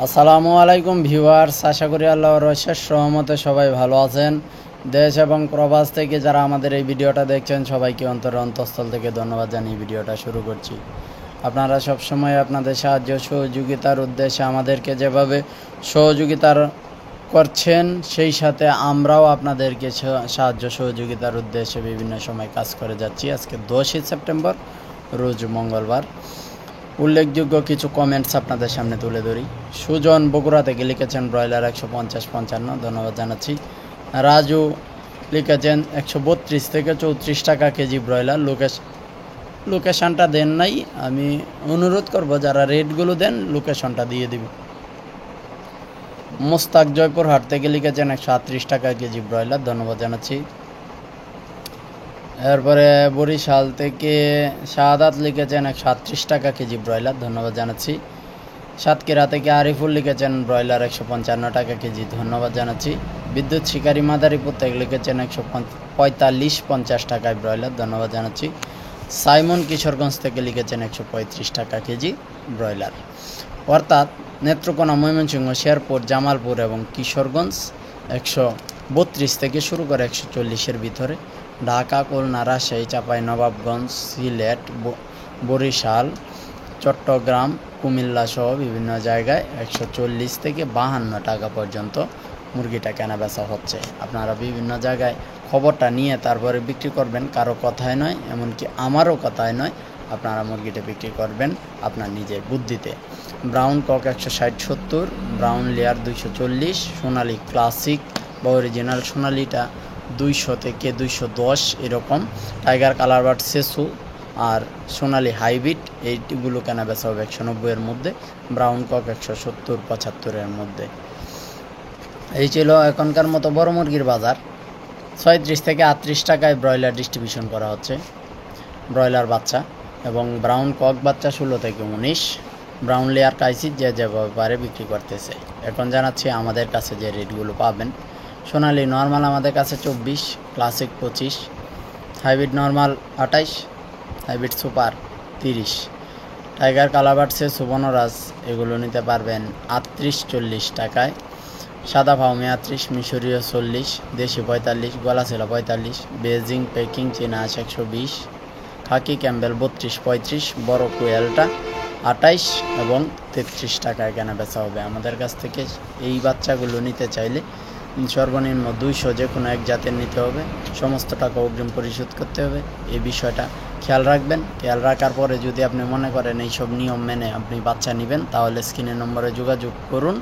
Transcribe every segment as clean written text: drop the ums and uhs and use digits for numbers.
আসসালামু আলাইকুম ভিউয়ার্স, আশা করি আল্লাহর অশেষ রহমতে সবাই ভালো আছেন। দেশ এবং প্রবাস থেকে যারা আমাদের এই ভিডিওটা দেখছেন সবাইকে অন্তঃস্থল থেকে ধন্যবাদ জানিয়ে ভিডিওটা শুরু করছি। আপনারা সবসময় আপনাদের সাহায্য সহযোগিতার উদ্দেশ্যে আমাদেরকে যেভাবে সহযোগিতার করছেন, সেই সাথে আমরাও আপনাদেরকে সাহায্য সহযোগিতার উদ্দেশ্যে বিভিন্ন সময় কাজ করে যাচ্ছি। আজকে 10ই সেপ্টেম্বর, রোজ মঙ্গলবার। উল্লেখযোগ্য কিছু কমেন্টস আপনাদের সামনে তুলে ধরি। সুজন বগুড়া থেকে লিখেছেন ব্রয়লার 150-55, ধন্যবাদ জানাচ্ছি। রাজু লিখেছেন 132 থেকে 34 টাকা কেজি ব্রয়লার। লোকেশনটা দেন নাই, আমি অনুরোধ করব যারা রেটগুলো দেন লোকেশনটা দিয়ে দিব। মোস্তাক জয়পুরহাট থেকে লিখেছেন 138 টাকা কেজি ব্রয়লার, ধন্যবাদ জানাচ্ছি। এরপরে বরিশাল থেকে শাহাদাত লিখেছেন 138 টাকা কেজি ব্রয়লার, ধন্যবাদ জানাচ্ছি। সাতক্ষীরা থেকে আরিফুল লিখেছেন ব্রয়লার 155 টাকা কেজি, ধন্যবাদ জানাচ্ছি। বিদ্যুৎ শিকারী মাদারীপুর থেকে লিখেছেন 145-50 টাকায় ব্রয়লার, ধন্যবাদ জানাচ্ছি। সাইমন কিশোরগঞ্জ থেকে লিখেছেন 135 টাকা কেজি ব্রয়লার। অর্থাৎ নেত্রকোনা, ময়মনসিংহ, শেরপুর, জামালপুর এবং কিশোরগঞ্জ 132 থেকে শুরু করে 140-এর ভিতরে। ঢাকা, খুলনা, রাজশাহী, চাঁপাইনবাবগঞ্জ, সিলেট, বরিশাল, চট্টগ্রাম, কুমিল্লা সহ বিভিন্ন জায়গায় 140 থেকে 52 টাকা পর্যন্ত মুরগিটা কেনা বেচা হচ্ছে। আপনারা বিভিন্ন জায়গায় খবরটা নিয়ে তারপরে বিক্রি করবেন, কারো কথায় নয়, এমনকি আমারও কথায় নয়। আপনারা মুরগিটা বিক্রি করবেন আপনার নিজের বুদ্ধিতে। ব্রাউন কক 160-70, ব্রাউন লেয়ার 240, সোনালি ক্লাসিক বা অরিজিনাল সোনালিটা 200 থেকে 210 এরকম। টাইগার কালারবার্ড সেসু আর সোনালি হাইব্রিড এইগুলো কেনা বেচা হবে 190-এর মধ্যে। ব্রাউন কক 170-75-এর মধ্যে। এই ছিল এখনকার মতো বড় মুরগির বাজার। 36 থেকে 38 টাকায় ব্রয়লার ডিস্ট্রিবিউশন করা হচ্ছে ব্রয়লার বাচ্চা, এবং ব্রাউন কক বাচ্চা 16 থেকে 19। ব্রাউন লেয়ার কাইসি যে যেভাবে পারে বিক্রি করতেছে। এখন জানাচ্ছি আমাদের কাছে যে রেটগুলো পাবেন। সোনালি নর্মাল আমাদের কাছে 24, classic 25, hybrid normal 28, hybrid super 30, tiger colour bird সে সুবর্ণরাজ এগুলো নিতে পারবেন 38-40 টাকায়। সাদা ফাউমি 38, মিশরীয় 40, দেশি 45, গলাছেলা 45, বেজিং পেকিং চীনা 120, খাকি ক্যাম্বেল 32-35, বড় কোয়েলটা 28 এবং 33 টাকায় কেনা বেচা হবে আমাদের কাছ থেকে। এই বাচ্চাগুলো নিতে চাইলে সর্বনিম্ন 200 যে কোনো এক জাতের নিতে হবে, সমস্ত টাকা অগ্রিম পরিশোধ করতে হবে। এই বিষয়টা খেয়াল রাখবেন। খেয়াল রাখার পরে যদি আপনি মনে করেন এইসব নিয়ম মেনে আপনি বাচ্চা নেবেন, তাহলে স্ক্রিনের নম্বরে যোগাযোগ করুন।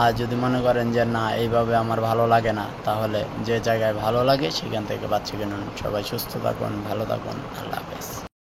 আর যদি মনে করেন যে না, এইভাবে আমার ভালো লাগে না, তাহলে যে জায়গায় ভালো লাগে সেখান থেকে বাচ্চা কিনুন। সবাই সুস্থ থাকুন, ভালো থাকুন, আল্লাহ হাফেজ।